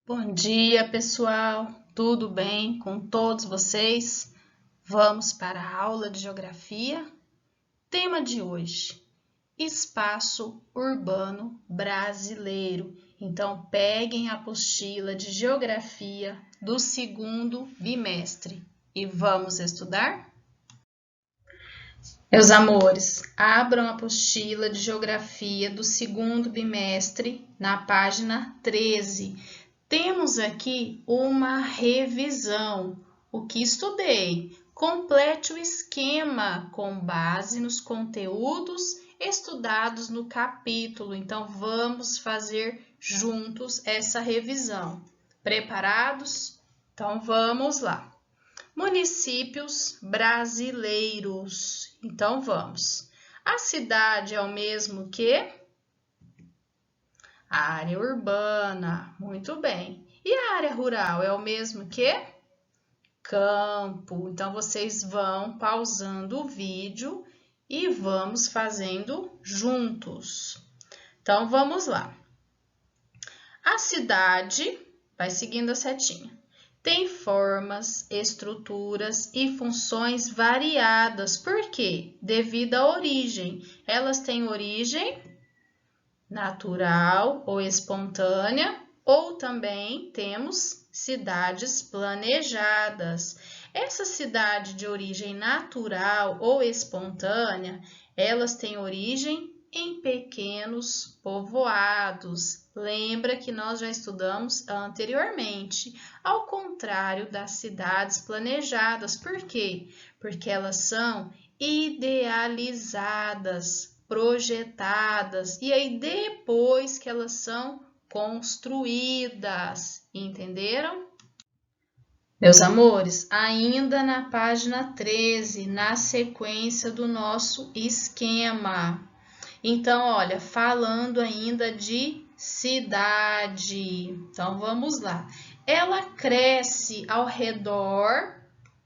Bom dia, pessoal. Tudo bem com todos vocês? Vamos para a aula de geografia. Tema de hoje: espaço urbano brasileiro. Então, peguem a apostila de geografia do segundo bimestre e vamos estudar? Meus amores, abram a apostila de geografia do segundo bimestre na página 13. Temos aqui uma revisão. O que estudei? Complete o esquema com base nos conteúdos estudados no capítulo. Então, vamos fazer juntos essa revisão. Preparados? Então, vamos lá. Municípios brasileiros. Então, vamos. A cidade é o mesmo que a área urbana. Muito bem. E a área rural é o mesmo que campo. Então, vocês vão pausando o vídeo e vamos fazendo juntos. Então, vamos lá. A cidade, vai seguindo a setinha, tem formas, estruturas e funções variadas. Por quê? Devido à origem. Elas têm origem natural ou espontânea, ou também temos cidades planejadas. Essa cidade de origem natural ou espontânea, elas têm origem em pequenos povoados. Lembra que nós já estudamos anteriormente, ao contrário das cidades planejadas. Por quê? Porque elas são idealizadas, projetadas, e aí depois que elas são construídas, entenderam? Meus amores, ainda na página 13, na sequência do nosso esquema. Então, olha, falando ainda de cidade. Então, vamos lá. Ela cresce ao redor.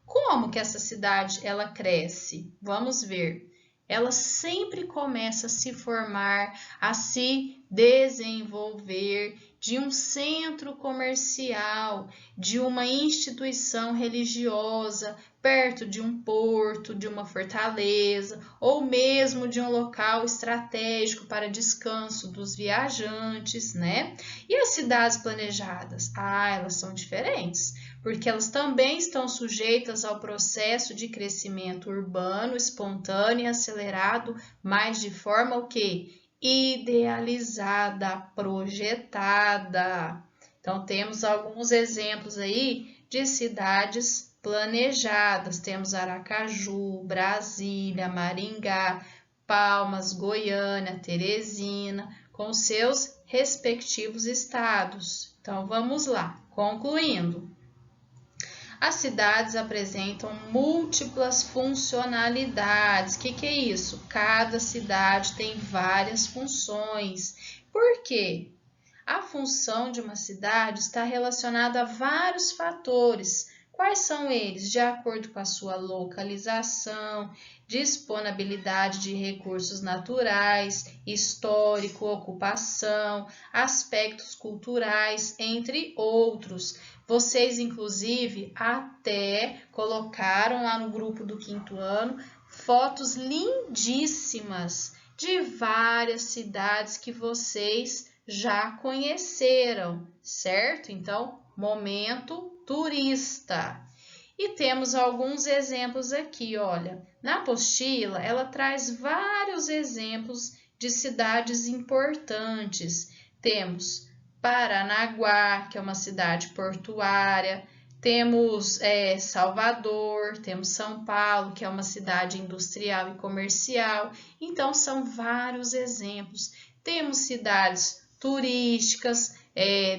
Como que essa cidade ela cresce? Vamos ver. Ela sempre começa a se formar, a se desenvolver de um centro comercial, de uma instituição religiosa, perto de um porto, de uma fortaleza, ou mesmo de um local estratégico para descanso dos viajantes, né? E as cidades planejadas? Elas são diferentes, porque elas também estão sujeitas ao processo de crescimento urbano, espontâneo e acelerado, mas de forma o quê? Idealizada, projetada. Então, temos alguns exemplos aí de cidades planejadas. Temos Aracaju, Brasília, Maringá, Palmas, Goiânia, Teresina, com seus respectivos estados. Então, vamos lá, concluindo. As cidades apresentam múltiplas funcionalidades. O que é isso? Cada cidade tem várias funções. Por quê? A função de uma cidade está relacionada a vários fatores. Quais são eles? De acordo com a sua localização, disponibilidade de recursos naturais, histórico, ocupação, aspectos culturais, entre outros. Vocês, inclusive, até colocaram lá no grupo do quinto ano fotos lindíssimas de várias cidades que vocês já conheceram, certo? Então, momento turista. E temos alguns exemplos aqui, olha. Na apostila, ela traz vários exemplos de cidades importantes. Temos Paranaguá, que é uma cidade portuária. Temos Salvador, temos São Paulo, que é uma cidade industrial e comercial. Então, são vários exemplos. Temos cidades turísticas,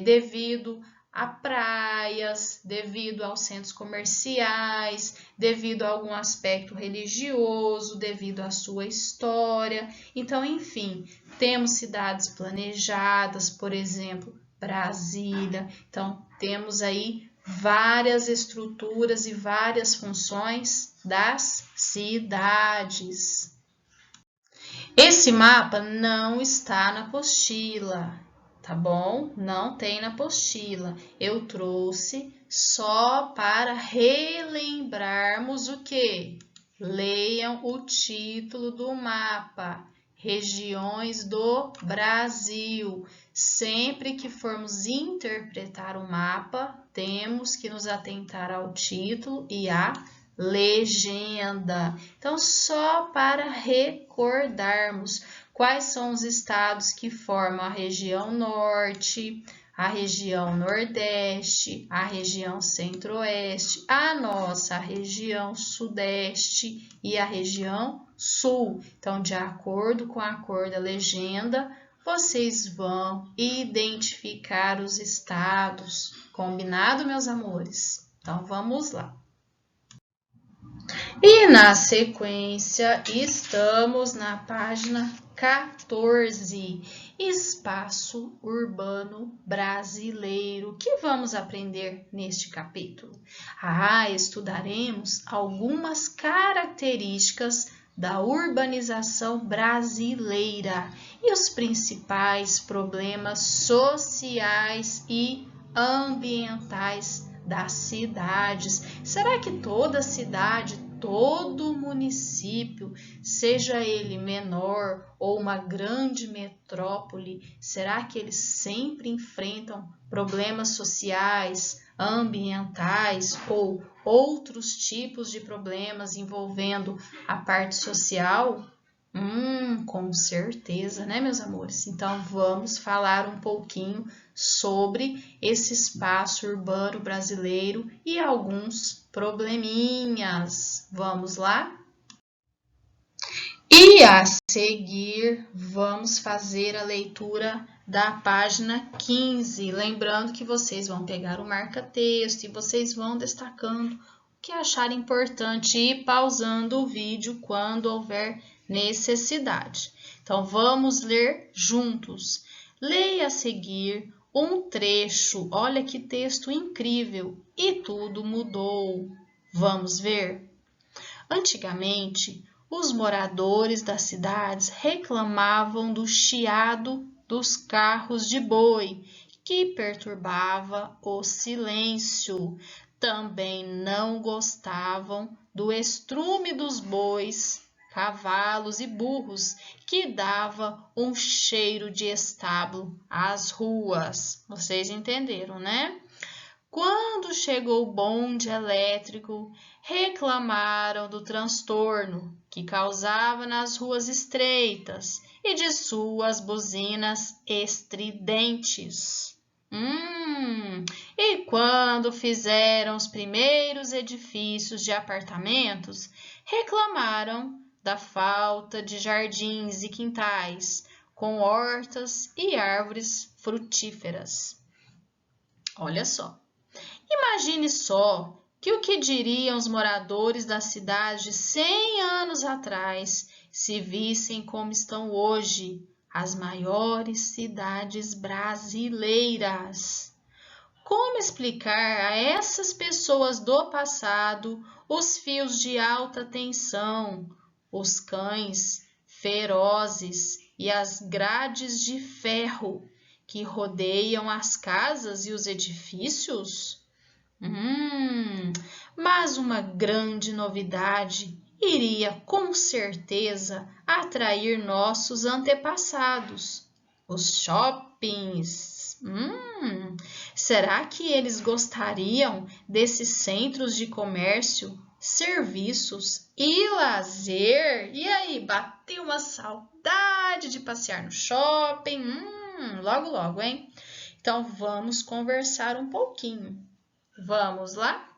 devido a praias, devido aos centros comerciais, devido a algum aspecto religioso, devido à sua história. Então, enfim, temos cidades planejadas, por exemplo, Brasília. Então, temos aí várias estruturas e várias funções das cidades. Esse mapa não está na apostila, tá bom? Não tem na apostila. Eu trouxe só para relembrarmos o quê? Leiam o título do mapa. Regiões do Brasil. Sempre que formos interpretar o mapa, temos que nos atentar ao título e à legenda. Então, só para recordarmos quais são os estados que formam a região norte, a região nordeste, a região centro-oeste, a nossa região sudeste e a região sul. Então, de acordo com a cor da legenda, vocês vão identificar os estados. Combinado, meus amores? Então, vamos lá. E na sequência, estamos na página 14, Espaço Urbano Brasileiro. O que vamos aprender neste capítulo? Estudaremos algumas características da urbanização brasileira e os principais problemas sociais e ambientais das cidades. Será que toda cidade, todo município, seja ele menor ou uma grande metrópole, será que eles sempre enfrentam problemas sociais, ambientais ou outros tipos de problemas envolvendo a parte social? Com certeza, né, meus amores? Então, vamos falar um pouquinho sobre esse espaço urbano brasileiro e alguns probleminhas. Vamos lá? E a seguir, vamos fazer a leitura da página 15. Lembrando que vocês vão pegar o marca-texto e vocês vão destacando o que acharem importante e pausando o vídeo quando houver necessidade. Então, vamos ler juntos. Leia a seguir um trecho. Olha que texto incrível! E tudo mudou. Vamos ver? Antigamente, os moradores das cidades reclamavam do chiado dos carros de boi, que perturbava o silêncio. Também não gostavam do estrume dos bois, cavalos e burros, que dava um cheiro de estábulo às ruas. Vocês entenderam, né? Quando chegou o bonde elétrico, reclamaram do transtorno que causava nas ruas estreitas e de suas buzinas estridentes. E quando fizeram os primeiros edifícios de apartamentos, reclamaram da falta de jardins e quintais, com hortas e árvores frutíferas. Olha só. Imagine só que o que diriam os moradores da cidade de 100 anos atrás se vissem como estão hoje as maiores cidades brasileiras. Como explicar a essas pessoas do passado os fios de alta tensão, os cães ferozes e as grades de ferro que rodeiam as casas e os edifícios? Mas uma grande novidade iria com certeza atrair nossos antepassados, os shoppings. Será que eles gostariam desses centros de comércio, serviços e lazer? E aí, bateu uma saudade de passear no shopping? Logo, logo, hein? Então, vamos conversar um pouquinho. Vamos lá?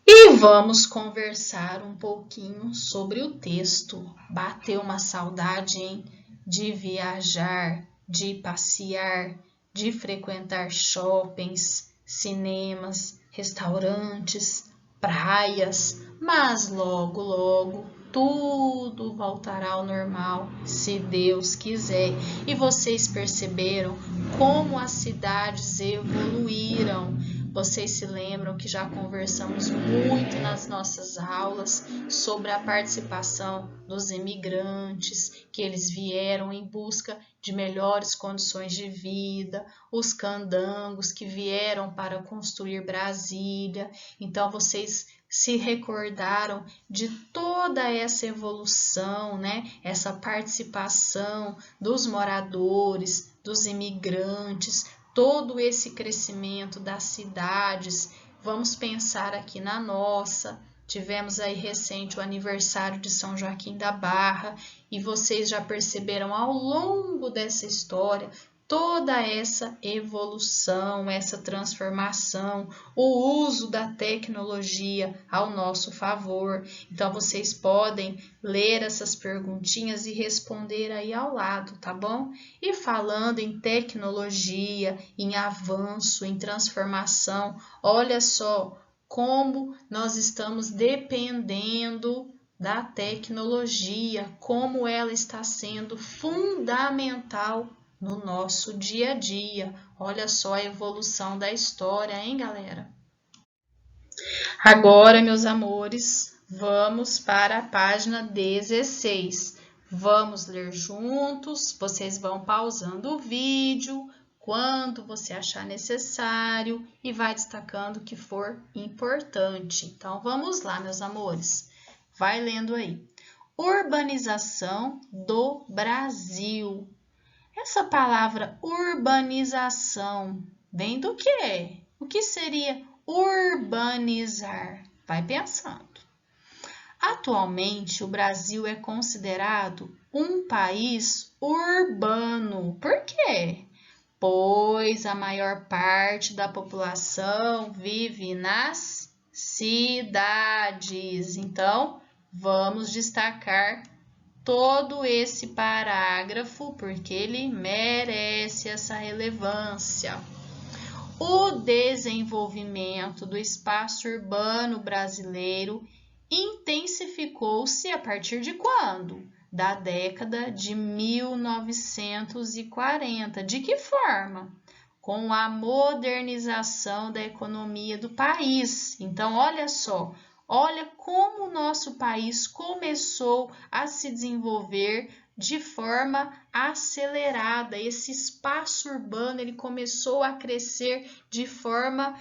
E vamos conversar um pouquinho sobre o texto. Bateu uma saudade, hein? De viajar, de passear, de frequentar shoppings, cinemas, restaurantes, praias, mas logo, logo tudo voltará ao normal, se Deus quiser. E vocês perceberam como as cidades evoluíram, Vocês se lembram que já conversamos muito nas nossas aulas sobre a participação dos imigrantes, que eles vieram em busca de melhores condições de vida, os candangos que vieram para construir Brasília. Então, vocês se recordaram de toda essa evolução, né? Essa participação dos moradores, dos imigrantes, todo esse crescimento das cidades. Vamos pensar aqui na nossa. Tivemos aí recente o aniversário de São Joaquim da Barra e vocês já perceberam ao longo dessa história toda essa evolução, essa transformação, o uso da tecnologia ao nosso favor. Então, vocês podem ler essas perguntinhas e responder aí ao lado, tá bom? E falando em tecnologia, em avanço, em transformação, olha só como nós estamos dependendo da tecnologia, como ela está sendo fundamental no nosso dia a dia. Olha só a evolução da história, hein, galera? Agora, meus amores, vamos para a página 16. Vamos ler juntos, vocês vão pausando o vídeo quando você achar necessário e vai destacando o que for importante. Então, vamos lá, meus amores. Vai lendo aí. Urbanização do Brasil. Essa palavra urbanização vem do quê? O que seria urbanizar? Vai pensando. Atualmente, o Brasil é considerado um país urbano. Por quê? Pois a maior parte da população vive nas cidades. Então, vamos destacar todo esse parágrafo porque ele merece essa relevância. O desenvolvimento do espaço urbano brasileiro intensificou-se a partir de quando? Da década de 1940. De que forma? Com a modernização da economia do país. Então, olha só, olha como o nosso país começou a se desenvolver de forma acelerada. Esse espaço urbano ele começou a crescer de forma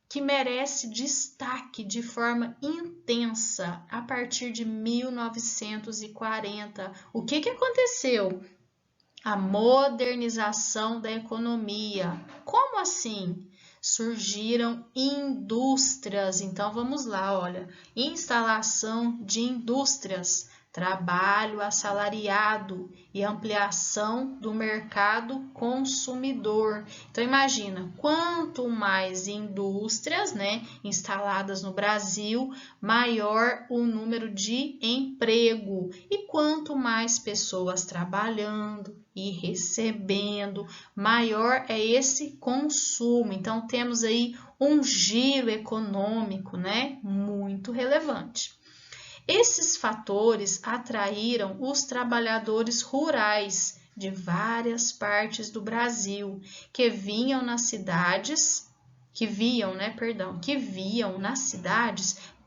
que merece destaque, de forma intensa, a partir de 1940. O que aconteceu? A modernização da economia. Como assim? Surgiram indústrias. Então, vamos lá, olha. Instalação de indústrias, trabalho assalariado e ampliação do mercado consumidor. Então, imagina, quanto mais indústrias, né, instaladas no Brasil, maior o número de emprego. E quanto mais pessoas trabalhando e recebendo, maior é esse consumo. Então, temos aí um giro econômico, né, muito relevante. Esses fatores atraíram os trabalhadores rurais de várias partes do Brasil, que viam nas cidades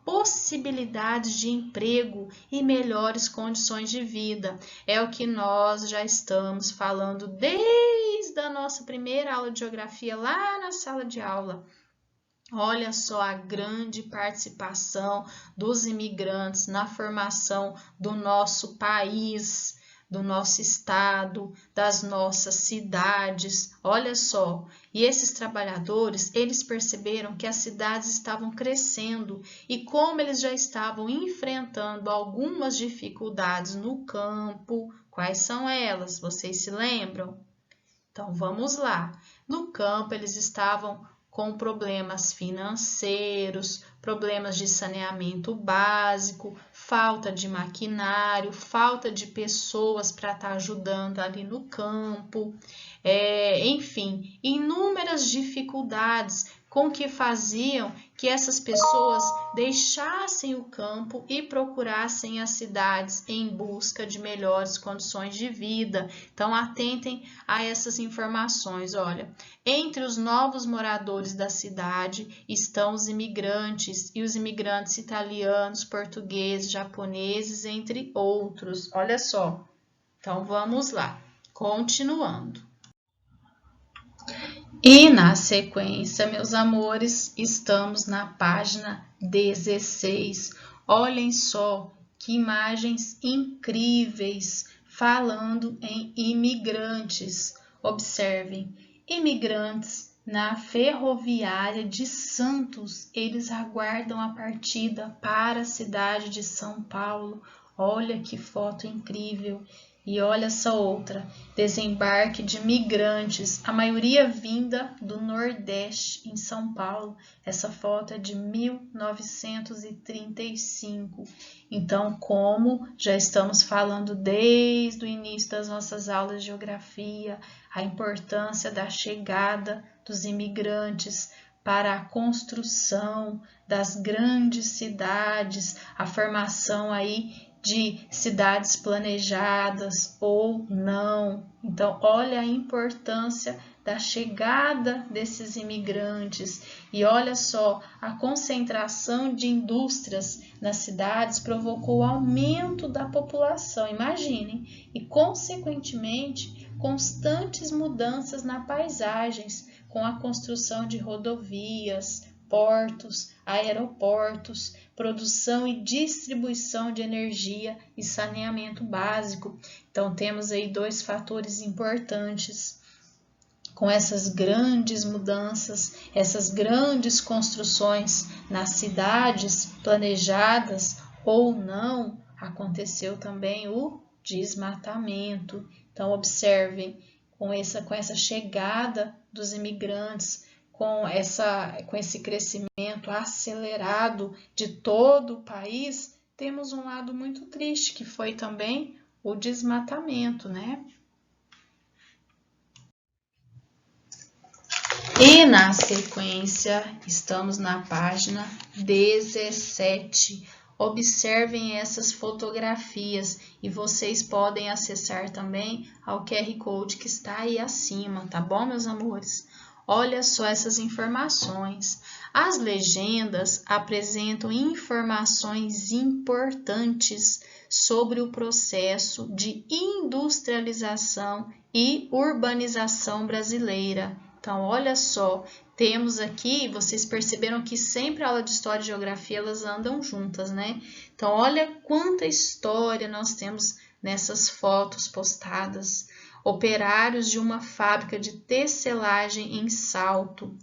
possibilidades de emprego e melhores condições de vida. É o que nós já estamos falando desde a nossa primeira aula de geografia lá na sala de aula. Olha só a grande participação dos imigrantes na formação do nosso país, do nosso estado, das nossas cidades. Olha só, e esses trabalhadores, eles perceberam que as cidades estavam crescendo e como eles já estavam enfrentando algumas dificuldades no campo, quais são elas? Vocês se lembram? Então, vamos lá. No campo, eles estavam com problemas financeiros, problemas de saneamento básico, falta de maquinário, falta de pessoas para estar ajudando ali no campo, enfim, inúmeras dificuldades com que faziam que essas pessoas deixassem o campo e procurassem as cidades em busca de melhores condições de vida. Então, atentem a essas informações. Olha, entre os novos moradores da cidade estão os imigrantes, e os imigrantes italianos, portugueses, japoneses, entre outros. Olha só. Então, vamos lá. Continuando. E na sequência, meus amores, estamos na página 16. Olhem só que imagens incríveis falando em imigrantes. Observem, imigrantes na ferroviária de Santos, eles aguardam a partida para a cidade de São Paulo. Olha que foto incrível! E olha essa outra, desembarque de migrantes, a maioria vinda do Nordeste, em São Paulo. Essa foto é de 1935. Então, como já estamos falando desde o início das nossas aulas de geografia, a importância da chegada dos imigrantes para a construção das grandes cidades, a formação aí de cidades planejadas ou não. Então, olha a importância da chegada desses imigrantes e olha só, a concentração de indústrias nas cidades provocou o aumento da população, imaginem, e consequentemente constantes mudanças nas paisagens, com a construção de rodovias, portos, aeroportos, produção e distribuição de energia e saneamento básico. Então, temos aí dois fatores importantes. Com essas grandes mudanças, essas grandes construções nas cidades, planejadas ou não, aconteceu também o desmatamento. Então, observem, com essa chegada dos imigrantes, com esse crescimento acelerado de todo o país, temos um lado muito triste, que foi também o desmatamento, né? E na sequência, estamos na página 17. Observem essas fotografias e vocês podem acessar também ao QR Code que está aí acima, tá bom, meus amores? Olha só essas informações. As legendas apresentam informações importantes sobre o processo de industrialização e urbanização brasileira. Então, olha só, temos aqui, vocês perceberam que sempre a aula de História e Geografia, elas andam juntas, né? Então, olha quanta história nós temos nessas fotos postadas. Operários de uma fábrica de tecelagem em Salto.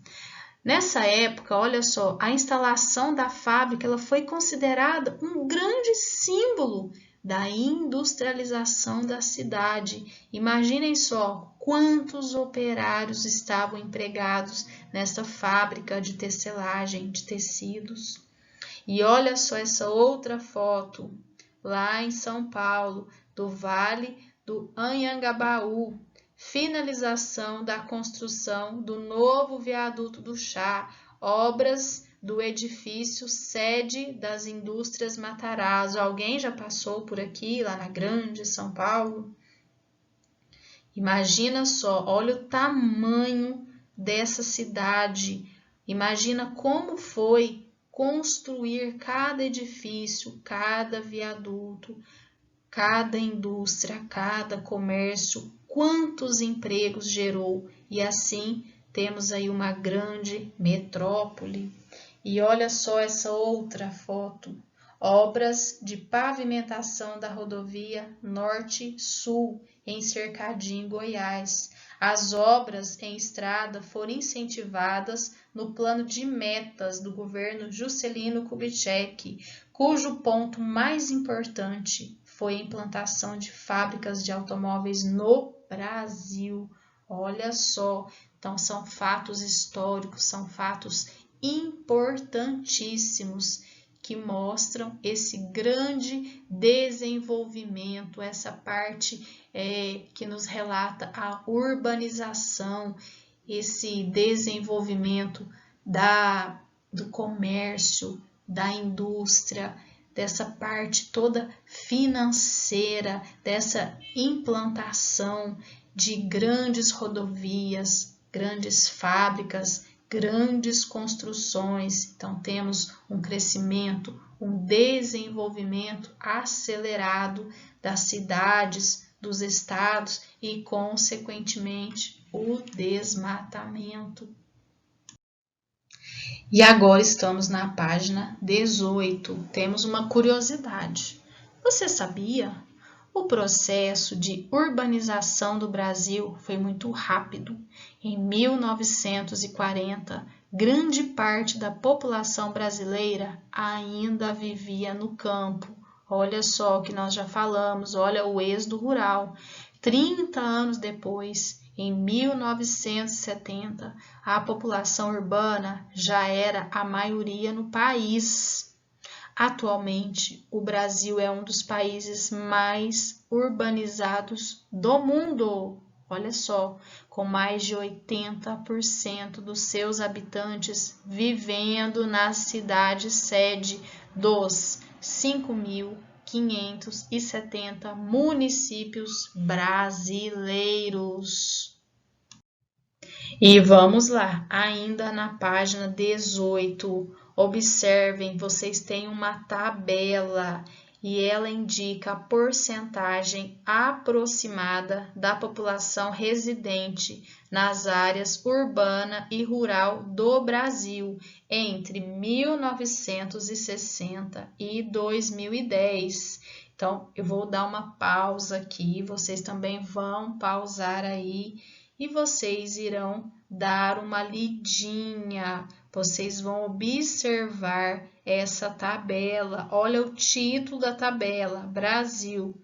Nessa época, olha só, a instalação da fábrica ela foi considerada um grande símbolo da industrialização da cidade. Imaginem só quantos operários estavam empregados nessa fábrica de tecelagem de tecidos. E olha só essa outra foto, lá em São Paulo, do Vale do Anhangabaú, finalização da construção do novo viaduto do Chá, obras do edifício sede das indústrias Matarazzo. Alguém já passou por aqui, lá na Grande São Paulo? Imagina só, olha o tamanho dessa cidade. Imagina como foi construir cada edifício, cada viaduto, cada indústria, cada comércio, quantos empregos gerou, e assim temos aí uma grande metrópole. E olha só essa outra foto, obras de pavimentação da rodovia Norte-Sul, em Cercadinho, Goiás. As obras em estrada foram incentivadas no plano de metas do governo Juscelino Kubitschek, cujo ponto mais importante foi a implantação de fábricas de automóveis no Brasil. Olha só, então são fatos históricos, são fatos importantíssimos que mostram esse grande desenvolvimento, essa parte que nos relata a urbanização, esse desenvolvimento do comércio, da indústria, dessa parte toda financeira, dessa implantação de grandes rodovias, grandes fábricas, grandes construções. Então, temos um crescimento, um desenvolvimento acelerado das cidades, dos estados e, consequentemente, o desmatamento. E agora estamos na página 18. Temos uma curiosidade. Você sabia? O processo de urbanização do Brasil foi muito rápido. Em 1940, grande parte da população brasileira ainda vivia no campo. Olha só o que nós já falamos, olha o êxodo rural. 30 anos depois, em 1970, a população urbana já era a maioria no país. Atualmente, o Brasil é um dos países mais urbanizados do mundo. Olha só, com mais de 80% dos seus habitantes vivendo na cidade-sede dos 5.570 municípios brasileiros. E vamos lá, ainda na página 18, observem, vocês têm uma tabela e ela indica a porcentagem aproximada da população residente nas áreas urbana e rural do Brasil entre 1960 e 2010. Então, eu vou dar uma pausa aqui, vocês também vão pausar aí e vocês irão dar uma lidinha. Vocês vão observar essa tabela. Olha o título da tabela: Brasil,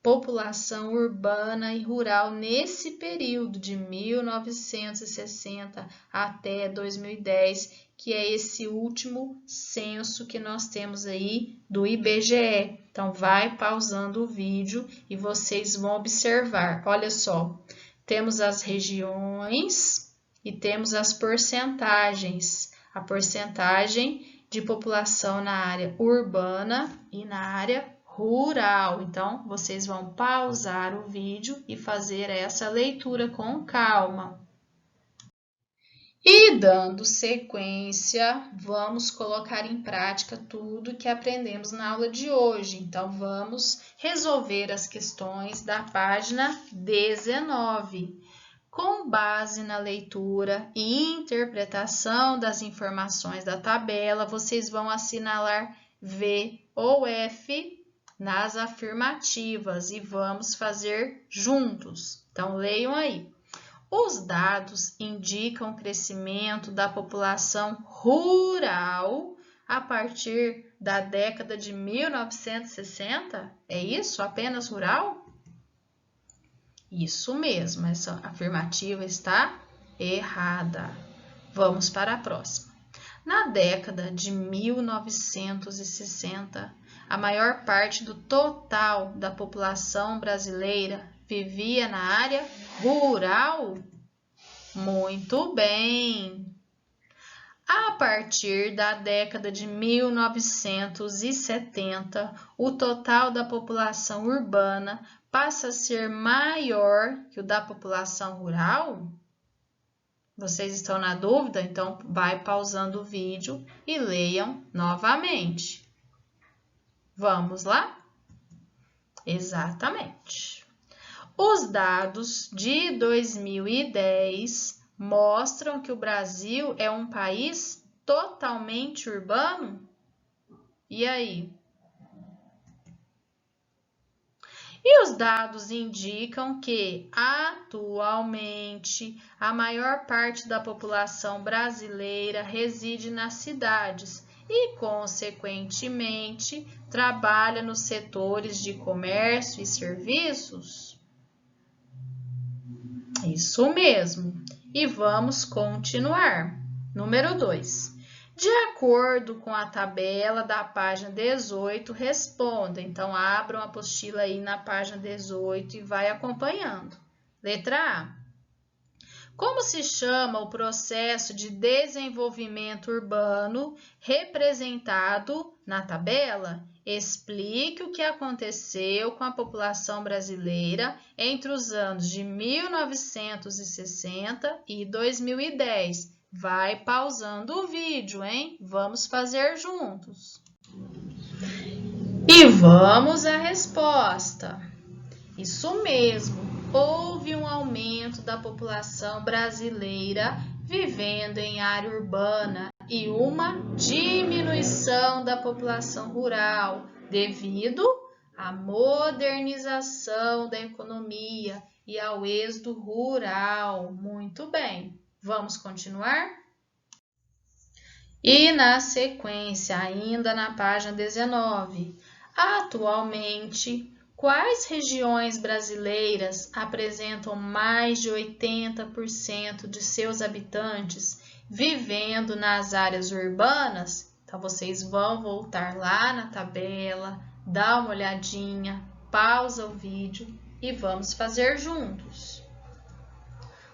população urbana e rural nesse período de 1960 até 2010, que é esse último censo que nós temos aí do IBGE. Então, vai pausando o vídeo e vocês vão observar. Olha só, temos as regiões e temos as porcentagens. A porcentagem de população na área urbana e na área rural. Então, vocês vão pausar o vídeo e fazer essa leitura com calma. E dando sequência, vamos colocar em prática tudo que aprendemos na aula de hoje. Então, vamos resolver as questões da página 19. Com base na leitura e interpretação das informações da tabela, vocês vão assinalar V ou F nas afirmativas e vamos fazer juntos. Então, leiam aí. Os dados indicam o crescimento da população rural a partir da década de 1960? É isso? Apenas rural? Isso mesmo, essa afirmativa está errada. Vamos para a próxima. Na década de 1960, a maior parte do total da população brasileira vivia na área rural? Muito bem! A partir da década de 1970, o total da população urbana passa a ser maior que o da população rural? Vocês estão na dúvida? Então, vai pausando o vídeo e leiam novamente. Vamos lá? Exatamente. Os dados de 2010 mostram que o Brasil é um país totalmente urbano? E aí? E os dados indicam que, atualmente, a maior parte da população brasileira reside nas cidades e, consequentemente, trabalha nos setores de comércio e serviços? Isso mesmo. E vamos continuar. Número 2. De acordo com a tabela da página 18, responda. Então, abram a apostila aí na página 18 e vai acompanhando. Letra A. Como se chama o processo de desenvolvimento urbano representado na tabela? Explique o que aconteceu com a população brasileira entre os anos de 1960 e 2010. Vai pausando o vídeo, hein? Vamos fazer juntos. E vamos à resposta. Isso mesmo, houve um aumento da população brasileira vivendo em área urbana e uma diminuição da população rural devido à modernização da economia e ao êxodo rural. Muito bem, vamos continuar? E na sequência, ainda na página 19, atualmente, quais regiões brasileiras apresentam mais de 80% de seus habitantes vivendo nas áreas urbanas? Então, vocês vão voltar lá na tabela, dá uma olhadinha, pausa o vídeo e vamos fazer juntos.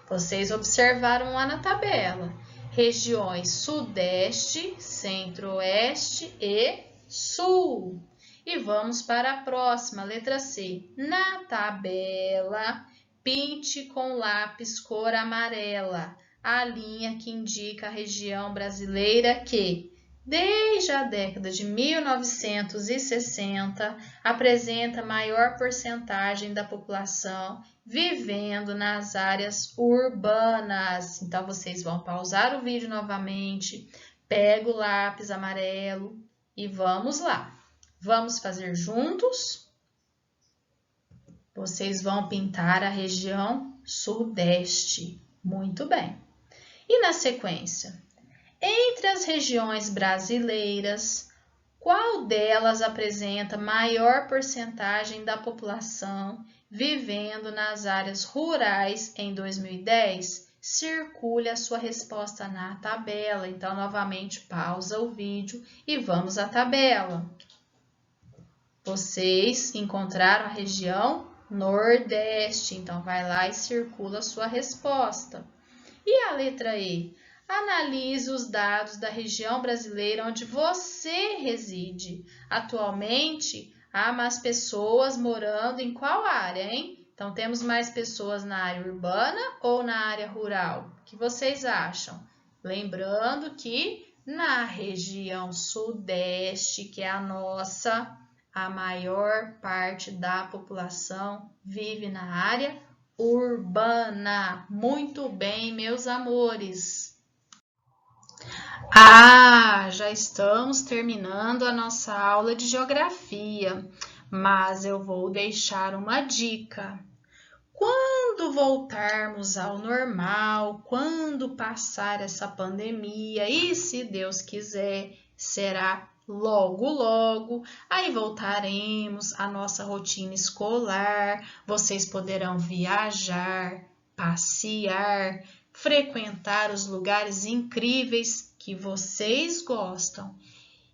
Vocês observaram lá na tabela regiões Sudeste, Centro-Oeste e Sul. E vamos para a próxima, letra C. Na tabela, pinte com lápis cor amarela a linha que indica a região brasileira que, desde a década de 1960, apresenta maior porcentagem da população vivendo nas áreas urbanas. Então, vocês vão pausar o vídeo novamente, pega o lápis amarelo e vamos lá. Vamos fazer juntos? Vocês vão pintar a região Sudeste. Muito bem. E na sequência? Entre as regiões brasileiras, qual delas apresenta maior porcentagem da população vivendo nas áreas rurais em 2010? Circule a sua resposta na tabela. Então, novamente, pausa o vídeo e vamos à tabela. Vocês encontraram a região Nordeste, então vai lá e circula a sua resposta. E a letra E? Analise os dados da região brasileira onde você reside. Atualmente, há mais pessoas morando em qual área, hein? Então, temos mais pessoas na área urbana ou na área rural? O que vocês acham? Lembrando que na região Sudeste, que é a nossa, a maior parte da população vive na área urbana. Muito bem, meus amores. Já estamos terminando a nossa aula de geografia, mas eu vou deixar uma dica. Quando voltarmos ao normal, quando passar essa pandemia, e se Deus quiser, será logo, logo, aí voltaremos à nossa rotina escolar, vocês poderão viajar, passear, frequentar os lugares incríveis que vocês gostam.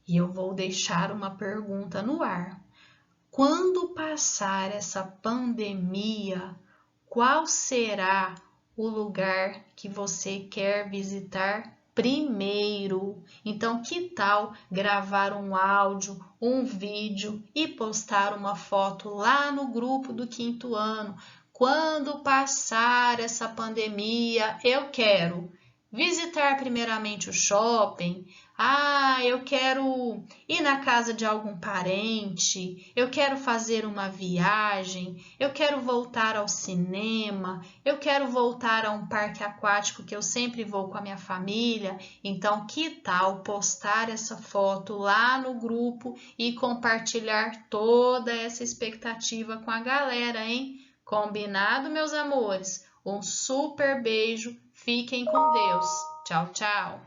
E eu vou deixar uma pergunta no ar. Quando passar essa pandemia, qual será o lugar que você quer visitar primeiro? Então, que tal gravar um áudio, um vídeo e postar uma foto lá no grupo do 5º ano? Quando passar essa pandemia, eu quero visitar primeiramente o shopping. Eu quero ir na casa de algum parente, eu quero fazer uma viagem, eu quero voltar ao cinema, eu quero voltar a um parque aquático que eu sempre vou com a minha família. Então, que tal postar essa foto lá no grupo e compartilhar toda essa expectativa com a galera, hein? Combinado, meus amores? Um super beijo, fiquem com Deus. Tchau, tchau!